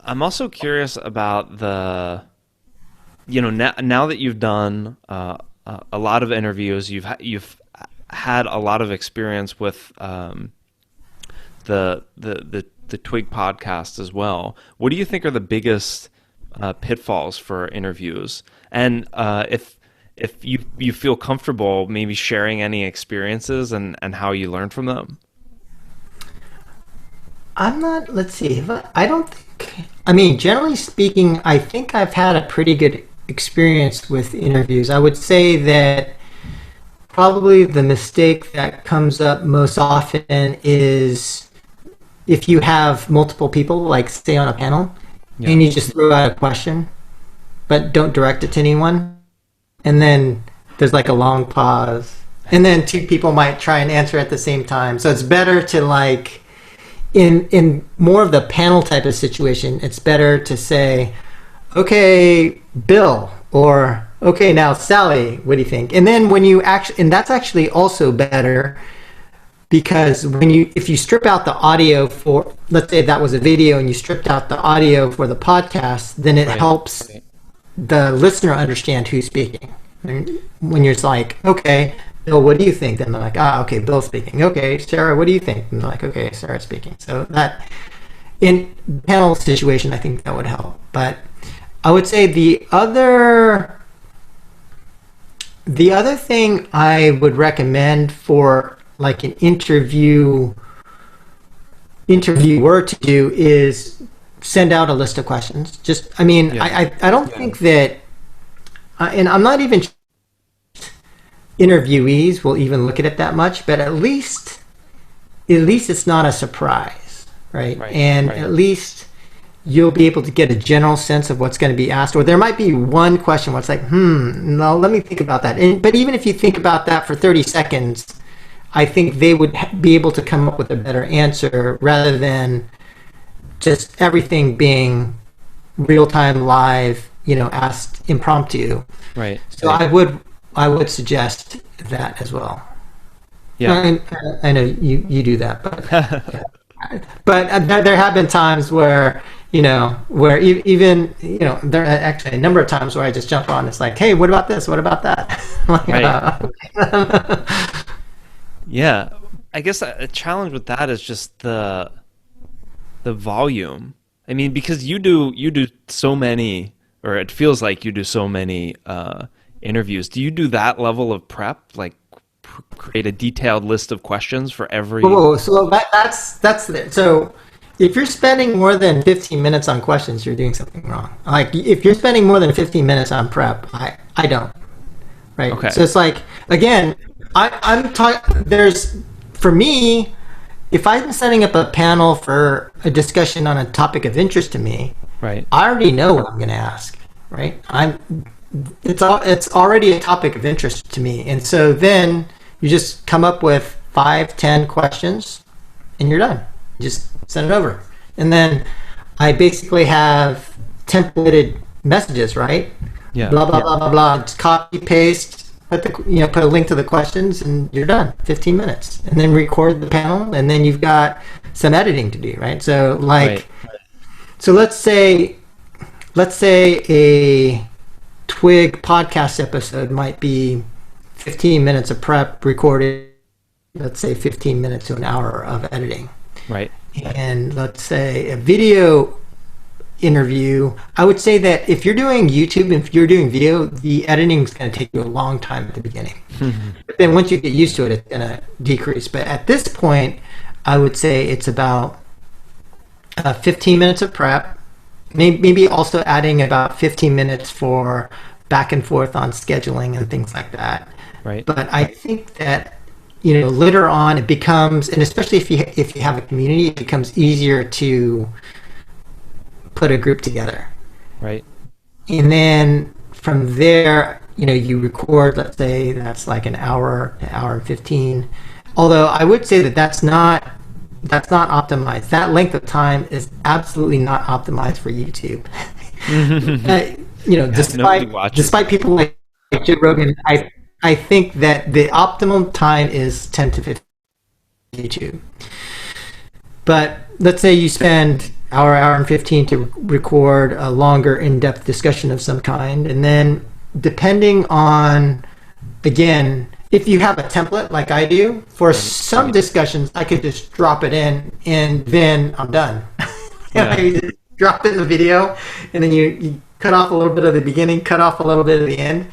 I'm also curious about now that you've done a lot of interviews, you've had a lot of experience with the Twig podcast as well. What do you think are the biggest pitfalls for interviews? And if you feel comfortable maybe sharing any experiences and how you learned from them. I'm not, let's see, I don't think, I mean, generally speaking, I think I've had a pretty good experience with interviews. I would say that probably the mistake that comes up most often is if you have multiple people, like say on a panel, Yeah. and you just throw out a question, but don't direct it to anyone, and then there's like a long pause, and then two people might try and answer at the same time. So it's better to like, in more of the panel type of situation, it's better to say, okay, Bill, or okay, now Sally, what do you think? And then when you actually, and that's actually also better because if you strip out the audio for, let's say that was a video and you stripped out the audio for the podcast, then it Right. helps Right. the listener understand who's speaking. And when you're just like, okay, Bill, what do you think? Then they're like, okay, Bill's speaking. Okay, Sarah, what do you think? And they're like, okay, Sarah's speaking. So that, in panel situation, I think that would help. But I would say the other thing I would recommend for like an interviewer to do is send out a list of questions. Just, I mean, Yeah. I don't think that, and I'm not even interviewees will even look at it that much, but at least it's not a surprise, right? Right. And Right. at least you'll be able to get a general sense of what's going to be asked, or there might be one question where it's like, no, let me think about that. But even if you think about that for 30 seconds, I think they would be able to come up with a better answer rather than just everything being real time, live, asked impromptu. Right. So Right. I would suggest that as well. Yeah. I know you do that, but there have been times where even there are actually a number of times where I just jump on. It's like, hey, what about this? What about that? Like, Right. okay. Yeah. I guess a challenge with that is just the volume. I mean, because you do so many, or it feels like you do so many interviews. Do you do that level of prep, like create a detailed list of questions for every? Whoa, so that's it. So if you're spending more than 15 minutes on questions, you're doing something wrong. Like if you're spending more than 15 minutes on prep, I don't. Right. Okay. So it's like, again, I'm talking. For me, if I'm setting up a panel for a discussion on a topic of interest to me, Right. I already know what I'm going to ask. Right. It's already a topic of interest to me, and so then you just come up with 5, 10 questions, and you're done. Just send it over, and then I basically have templated messages, right? Yeah. Blah blah blah blah blah. Just copy paste, put a link to the questions, and you're done. 15 minutes, and then record the panel, and then you've got some editing to do, right? So Right. so let's say a Twig podcast episode might be 15 minutes of prep recorded, let's say 15 minutes to an hour of editing. Right. And let's say a video interview, I would say that if you're doing YouTube, if you're doing video, the editing is going to take you a long time at the beginning. But then once you get used to it, it's going to decrease. But at this point, I would say it's about 15 minutes of prep, maybe also adding about 15 minutes for back and forth on scheduling and things like that. Right. But I think that later on it becomes, and especially if you have a community, it becomes easier to put a group together. Right. And then from there, you record, let's say that's like an hour and 15. Although I would say that that's not optimized. That length of time is absolutely not optimized for YouTube. Nobody watches. Despite people like Joe Rogan, I think that the optimum time is 10 to 15 YouTube. But let's say you spend hour and 15 to record a longer in-depth discussion of some kind. And then depending on, again, if you have a template like I do, for some discussions, I could just drop it in and then I'm done. Yeah. You just drop it in the video and then you cut off a little bit of the beginning, cut off a little bit of the end,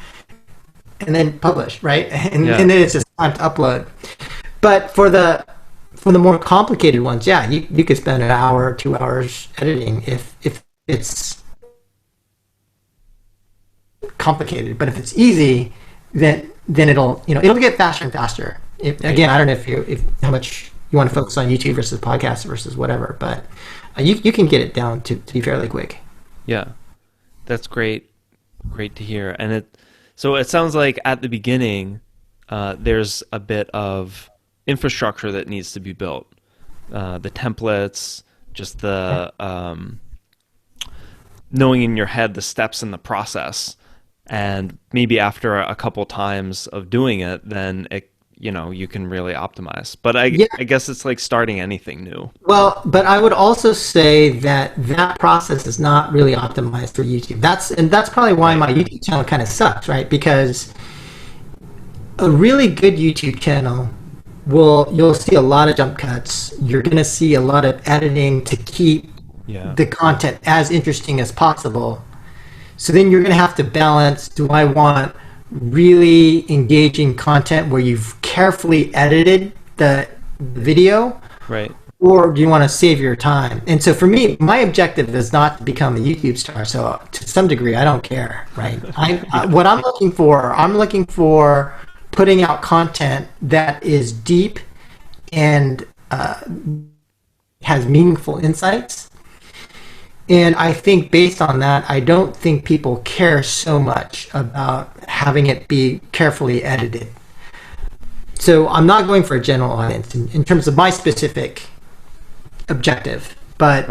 and then publish, right? And then it's just time to upload. But for the more complicated ones, yeah, you could spend an hour or 2 hours editing if it's complicated. But if it's easy, then it'll get faster and faster. Again, I don't know if how much you want to focus on YouTube versus podcast versus whatever, but you can get it down to be fairly quick. Yeah, that's great to hear. And it sounds like at the beginning there's a bit of infrastructure that needs to be built, the templates, just the knowing in your head the steps in the process. And maybe after a couple times of doing it, then you can really optimize. But I guess it's like starting anything new. Well, but I would also say that process is not really optimized for YouTube. That's probably why my YouTube channel kind of sucks, right? Because a really good YouTube channel you'll see a lot of jump cuts. You're going to see a lot of editing to keep the content as interesting as possible. So then you're going to have to balance, do I want really engaging content where you've carefully edited the video? Right. Or do you want to save your time? And so for me, my objective is not to become a YouTube star. So to some degree, I don't care, right? What I'm looking for putting out content that is deep and has meaningful insights. And I think based on that, I don't think people care so much about having it be carefully edited. So I'm not going for a general audience in terms of my specific objective. But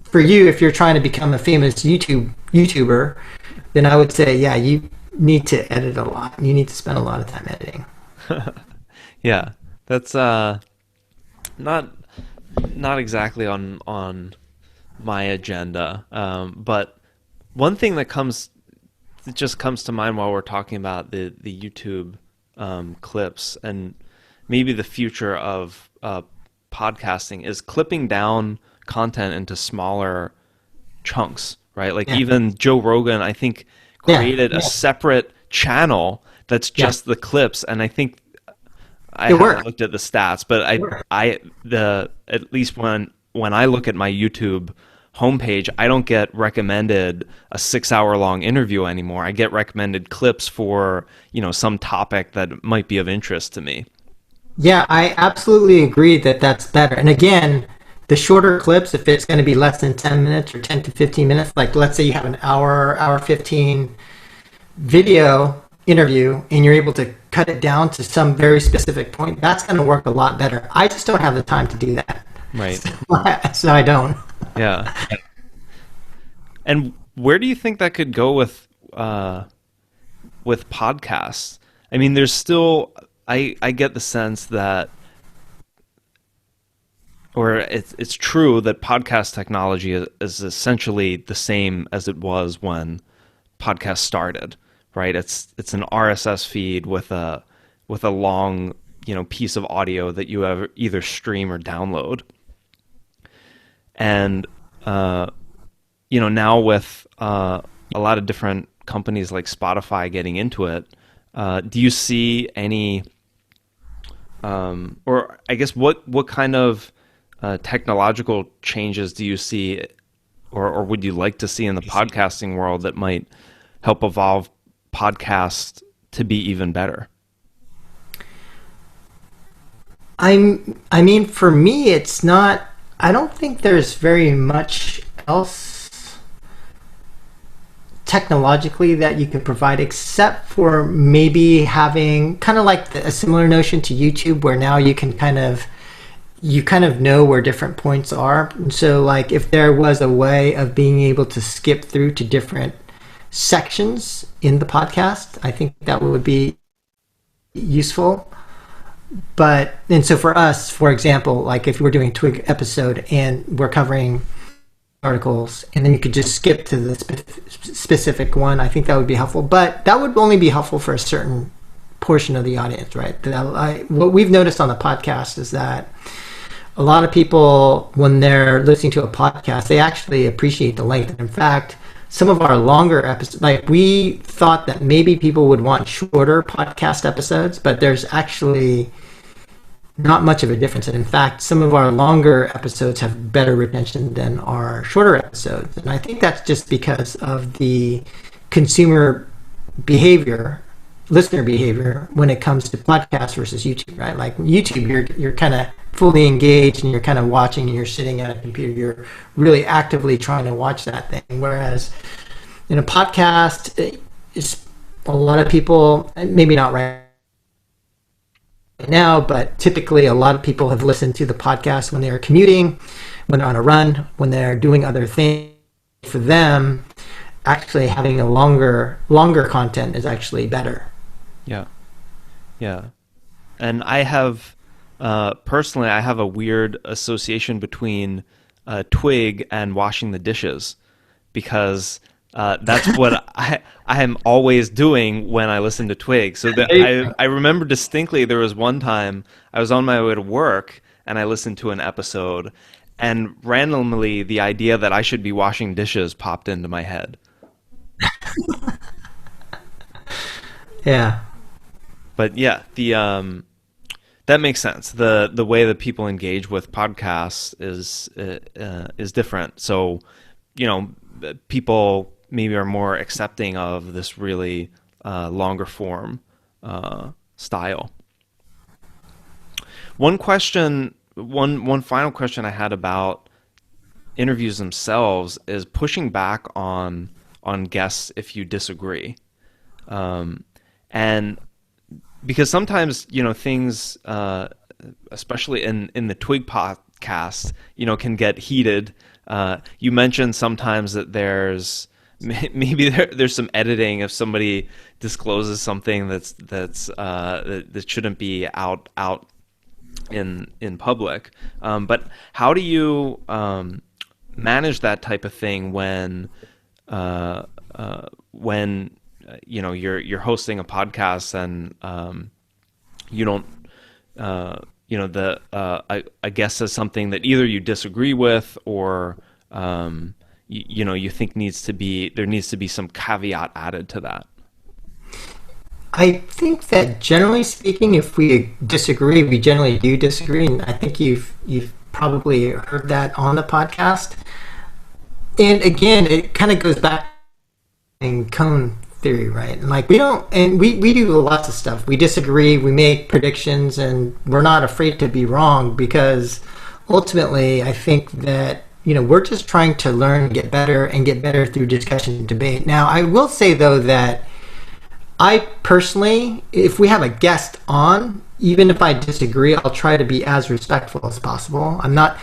for you, if you're trying to become a famous YouTuber, then I would say, yeah, you need to edit a lot. You need to spend a lot of time editing. Yeah, that's not exactly on my agenda, but one thing that just comes to mind while we're talking about the YouTube clips and maybe the future of podcasting is clipping down content into smaller chunks, right? Like even Joe Rogan, I think, created a separate channel that's just the clips, and I think I haven't looked at the stats, but at least when I look at my YouTube homepage, I don't get recommended a 6-hour long interview anymore. I get recommended clips for, some topic that might be of interest to me. Yeah, I absolutely agree that that's better. And again, the shorter clips, if it's going to be less than 10 minutes or 10 to 15 minutes, like let's say you have an hour 15 video interview and you're able to cut it down to some very specific point, that's going to work a lot better. I just don't have the time to do that. Right. So I don't. Yeah. And where do you think that could go with podcasts? I mean, there's still, I get the sense that, or it's true that podcast technology is essentially the same as it was when podcasts started, right? It's an RSS feed with a long, piece of audio that you have either stream or download. And now with a lot of different companies like Spotify getting into it, do you see any, or I guess what kind of technological changes do you see, or would you like to see in the podcasting world that might help evolve podcasts to be even better? I mean, for me, it's not. I don't think there's very much else technologically that you can provide, except for maybe having kind of like a similar notion to YouTube, where now you can kind of know where different points are. And so, like, if there was a way of being able to skip through to different sections in the podcast, I think that would be useful. And so for us, for example, like if we're doing a Twig episode and we're covering articles, and then you could just skip to the specific one. I think that would be helpful, but that would only be helpful for a certain portion of the audience, right? What we've noticed on the podcast is that a lot of people, when they're listening to a podcast, they actually appreciate the length. In fact, some of our longer episodes, like we thought that maybe people would want shorter podcast episodes, but there's actually not much of a difference. And in fact, some of our longer episodes have better retention than our shorter episodes. And I think that's just because of the consumer behavior, listener behavior, when it comes to podcasts versus YouTube, right? Like YouTube, you're kind of fully engaged and you're kind of watching and you're sitting at a computer. You're really actively trying to watch that thing. Whereas in a podcast, it's a lot of people, maybe not right now, but typically a lot of people have listened to the podcast when they're commuting, when they're on a run, when they're doing other things. For them, actually having a longer content is actually better. Yeah. Yeah. And I have, personally, I have a weird association between Twig and washing the dishes because that's what I am always doing when I listen to Twig. So that I remember distinctly there was one time I was on my way to work and I listened to an episode, and randomly the idea that I should be washing dishes popped into my head. Yeah. But yeah, the that makes sense. The way that people engage with podcasts is different. So, you know, people maybe are more accepting of this really longer form style. One final question I had about interviews themselves is pushing back on guests if you disagree, and because sometimes, you know, things, especially in the Twig podcast, you know, can get heated. You mentioned sometimes that maybe there's some editing if somebody discloses something that shouldn't be out in public. But how do you manage that type of thing when you know you're hosting a podcast and you don't you know a guest says something that either you disagree with or you know you think there needs to be some caveat added to that. I think that generally speaking, if we disagree, we generally do disagree, and I think you've probably heard that on the podcast. And again, it kind of goes back in cone theory, right? And like we do lots of stuff. We disagree, we make predictions, and we're not afraid to be wrong because ultimately, I think that, you know, we're just trying to learn and get better through discussion and debate. Now, I will say though that I personally, if we have a guest on, even if I disagree, I'll try to be as respectful as possible. I'm not,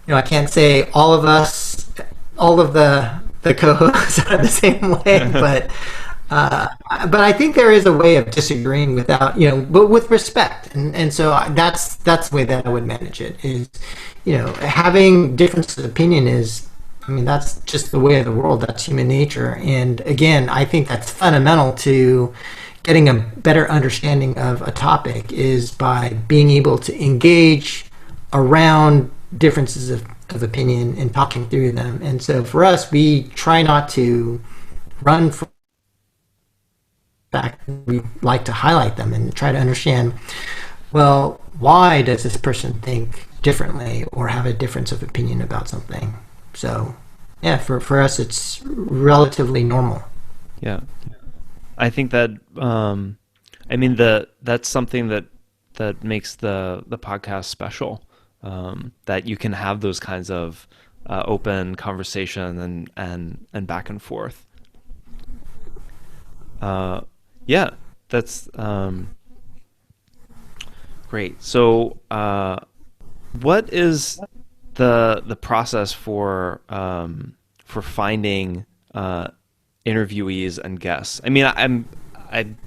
you know, I can't say all of the co-hosts are the same way, but I think there is a way of disagreeing without, you know, but with respect, and so that's the way that I would manage it. Is, you know, having differences of opinion is, I mean, that's just the way of the world. That's human nature, and again, I think that's fundamental to getting a better understanding of a topic is by being able to engage around differences of opinion and talking through them. And so for us, we try not to run from fact. We like to highlight them and try to understand, well, why does this person think differently or have a difference of opinion about something? So yeah, for us, it's relatively normal. Yeah. I think that I mean that's something that makes the podcast special. That you can have those kinds of open conversation and back and forth. Yeah, that's great. So, what is the process for finding interviewees and guests? I mean, I'm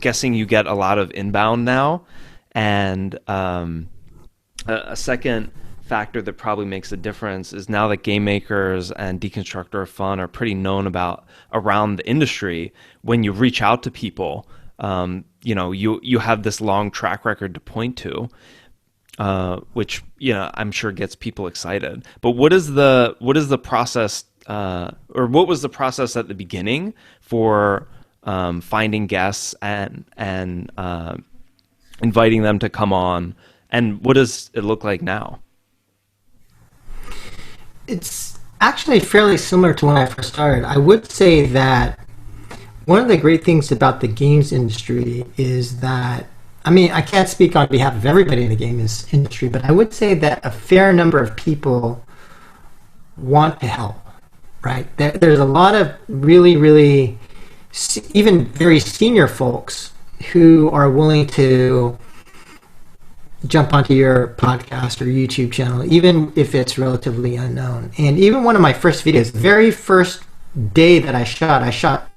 guessing you get a lot of inbound now, and a second factor that probably makes a difference is now that game makers and deconstructor of fun are pretty known about around the industry. When you reach out to people, you have this long track record to point to, which I'm sure gets people excited. But what is the process, or what was the process at the beginning for finding guests and inviting them to come on, and what does it look like now? It's actually fairly similar to when I first started. I would say that one of the great things about the games industry is that, I mean, I can't speak on behalf of everybody in the games industry, but I would say that a fair number of people want to help, right? There's a lot of really, really, even very senior folks who are willing to jump onto your podcast or YouTube channel, even if it's relatively unknown. And even one of my first videos, the very first day that I shot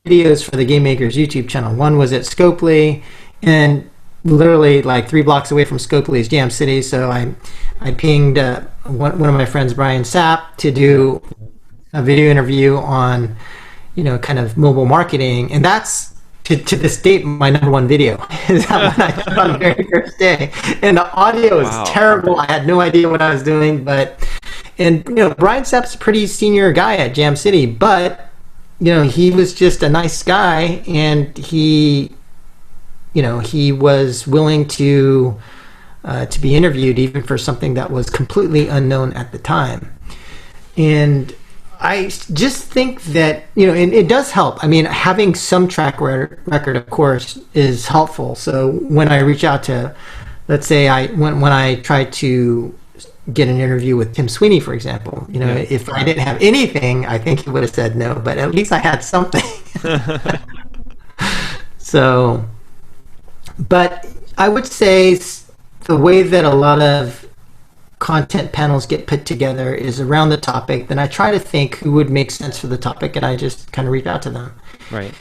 videos for the GameMaker's YouTube channel. One was at Scopely, and literally like 3 blocks away from Scopely is Jam City. So I pinged one of my friends, Brian Sapp, to do a video interview on, kind of mobile marketing. And that's, to this date, my #1 video is that one I shot on the very first day. And the audio is terrible. I had no idea what I was doing. Brian Sapp's a pretty senior guy at Jam City, but he was just a nice guy, and he was willing to be interviewed even for something that was completely unknown at the time. And I just think that, and it does help. I mean, having some track record, of course, is helpful. So when I reach out to, let's say when I tried to get an interview with Tim Sweeney, for example, if I didn't have anything, I think he would have said no, but at least I had something. So, but I would say the way that a lot of content panels get put together is around the topic. Then I try to think who would make sense for the topic, and I just kind of reach out to them. Right.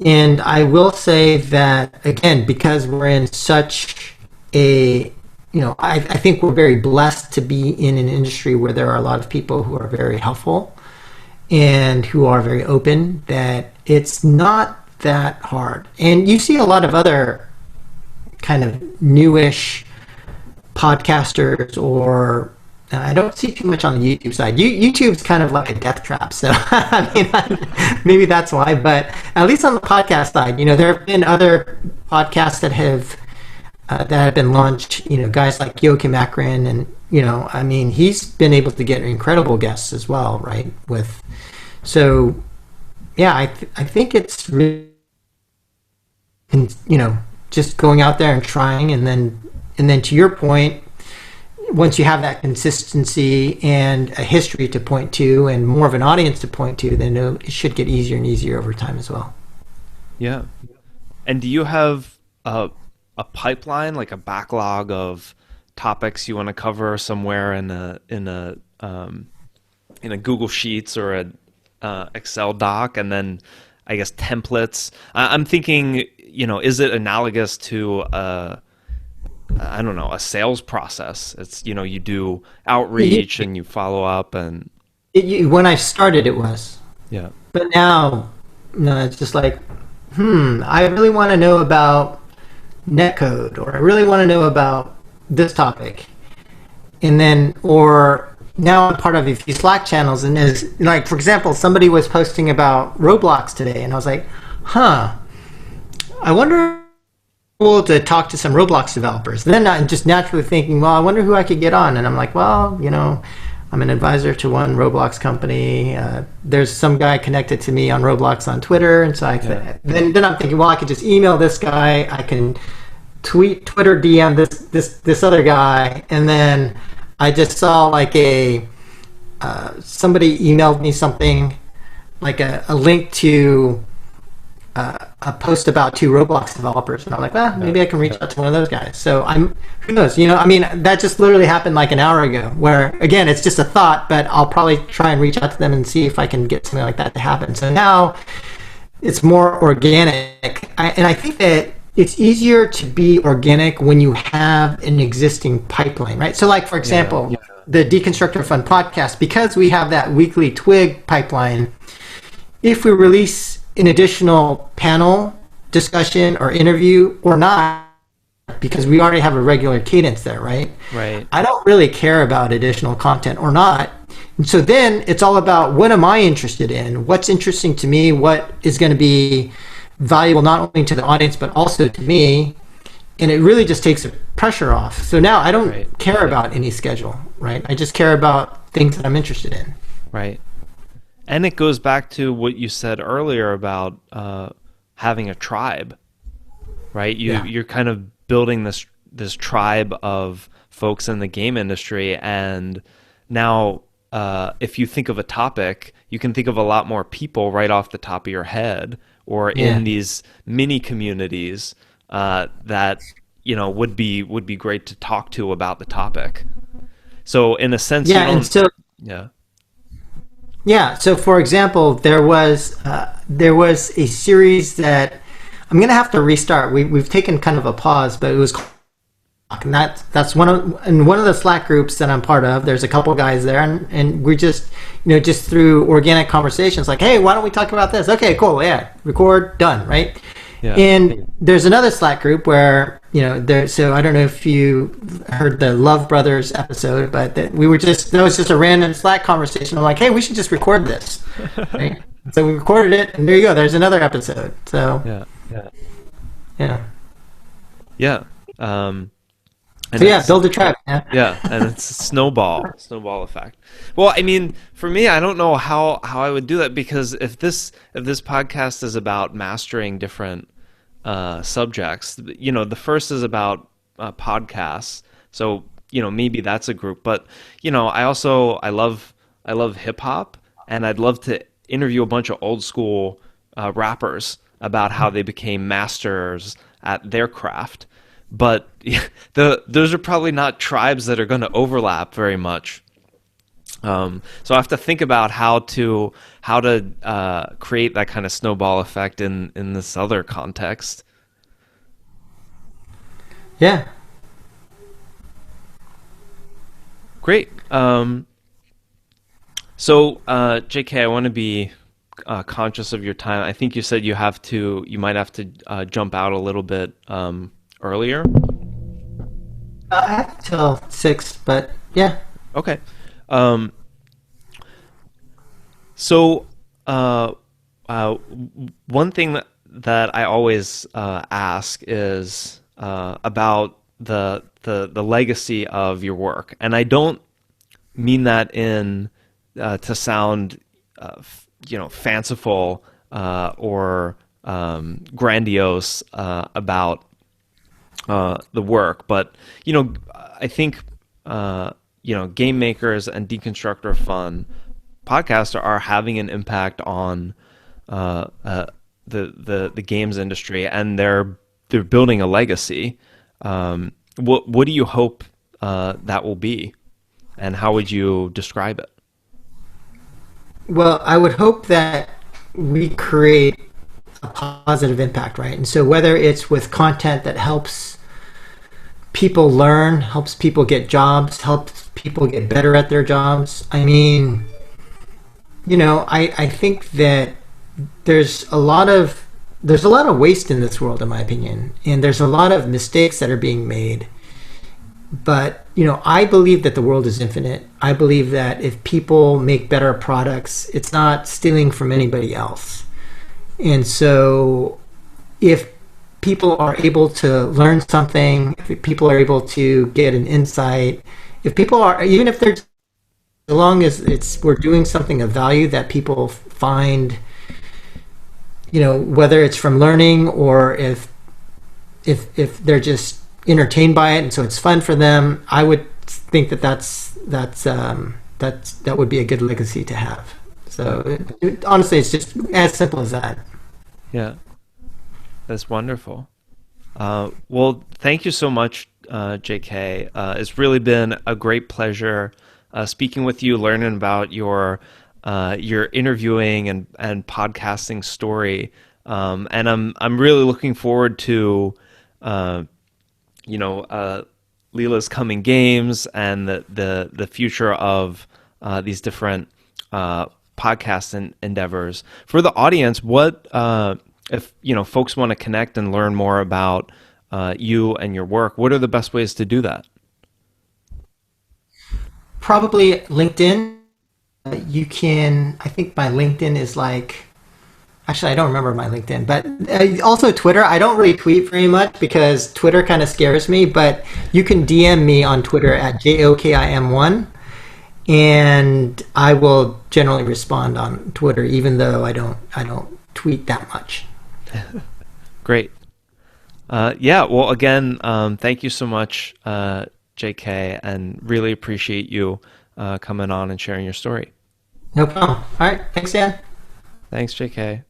And I will say that, again, because we're in such a, I think we're very blessed to be in an industry where there are a lot of people who are very helpful and who are very open, that it's not that hard. And you see a lot of other kind of newish podcasters, or I don't see too much on the YouTube side. YouTube's kind of like a death trap, so I mean, maybe that's why. But at least on the podcast side, there have been other podcasts that have been launched. Guys like Joachim Akron, and I mean, he's been able to get incredible guests as well, right? So yeah, I think it's really, just going out there and trying, and then to your point, once you have that consistency and a history to point to and more of an audience to point to, then it should get easier and easier over time as well. Yeah. And do you have a pipeline, like a backlog of topics you want to cover somewhere in a Google Sheets or a Excel doc, and then I guess templates? I'm thinking, is it analogous to I don't know, a sales process? It's, you do outreach and you follow up, and when I started, it was. Yeah. But now, no, it's just like, I really want to know about netcode, or I really want to know about this topic. And then, or now I'm part of a few Slack channels, and there's, like, for example, somebody was posting about Roblox today, and I was like, I wonder to talk to some Roblox developers. And then I'm just naturally thinking, well, I wonder who I could get on. And I'm like, well, I'm an advisor to one Roblox company. There's some guy connected to me on Roblox on Twitter. And so then I'm thinking, well, I could just email this guy. I can Twitter DM this other guy. And then I just saw like somebody emailed me something, like a link to a post about 2 Roblox developers, and I'm like, well, maybe I can reach out to one of those guys. So who knows? I mean, that just literally happened like an hour ago, where again, it's just a thought, but I'll probably try and reach out to them and see if I can get something like that to happen. So now it's more organic. And I think that, it's easier to be organic when you have an existing pipeline, right? So, like for Yeah. example, the Deconstructor Fun podcast, because we have that weekly Twig pipeline. If we release an additional panel discussion or interview or not, because we already have a regular cadence there, right? Right. I don't really care about additional content or not. And so then it's all about what am I interested in? What's interesting to me? What is going to be valuable not only to the audience but also to me? And it really just takes the pressure off. So now I don't Right. care about any schedule, right? I just care about things that I'm interested in. Right. And it goes back to what you said earlier about having a tribe, right? Yeah. You're kind of building this tribe of folks in the game industry, and now if you think of a topic, you can think of a lot more people right off the top of your head, or Yeah. in these mini communities that would be great to talk to about the topic. So in a sense, you Yeah. And don't. so Yeah. Yeah. So, for example, there was a series that I'm gonna have to restart. We've taken kind of a pause, but it was and that's one of the Slack groups that I'm part of. There's a couple guys there, and we just just through organic conversations, like, hey, why don't we talk about this? Okay, cool, yeah, record, done, right? Yeah. And there's another Slack group where there. So I don't know if you heard the Love Brothers episode, but that was just a random Slack conversation. I'm like, hey, we should just record this, right? So we recorded it, and there you go. There's another episode. So Yeah. Yeah. yeah, Yeah. Um, and so yeah, it's build a tribe. Yeah. Yeah, and it's a snowball effect. Well, I mean, for me, I don't know how I would do that, because if this podcast is about mastering different subjects, the first is about podcasts, so maybe that's a group. But I love hip hop, and I'd love to interview a bunch of old school rappers about how they became masters at their craft. But those are probably not tribes that are going to overlap very much. So I have to think about how to create that kind of snowball effect in this other context. Yeah. Great. So JK, I want to be conscious of your time. I think you said you might have to jump out a little bit earlier. I have till 6, but yeah. Okay. Um, So, uh, one thing that I always ask is about the legacy of your work, and I don't mean that in to sound fanciful or grandiose about the work, but I think game makers and deconstructor fun podcasts are having an impact on uh, uh, the games industry, and they're building a legacy. What do you hope that will be, and how would you describe it? Well, I would hope that we create a positive impact, right? And so whether it's with content that helps people learn, helps people get jobs, helps people get better at their jobs. I mean, I think that there's a lot of waste in this world, in my opinion, and there's a lot of mistakes that are being made. But I believe that the world is infinite. I believe that if people make better products, it's not stealing from anybody else. And so if people are able to learn something, if people are able to get an insight, if people are, even if they're, as long as we're doing something of value that people find, whether it's from learning or if they're just entertained by it and so it's fun for them, I would think that would be a good legacy to have. So honestly, it's just as simple as that. Yeah, that's wonderful. Well, thank you so much, JK. It's really been a great pleasure speaking with you, learning about your interviewing and podcasting story. And I'm really looking forward to uh, Lila's coming games and the future of these different podcast endeavors. For the audience, what if folks want to connect and learn more about you and your work? What are the best ways to do that? Probably LinkedIn. You can, I think my LinkedIn is like, actually, I don't remember my LinkedIn, but also Twitter. I don't really tweet very much because Twitter kind of scares me, but you can DM me on Twitter at JOKIM1, and I will generally respond on Twitter, even though I don't tweet that much. Great. Yeah. Well, again, thank you so much, JK, and really appreciate you coming on and sharing your story. No problem. All right. Thanks, Dan. Thanks, JK.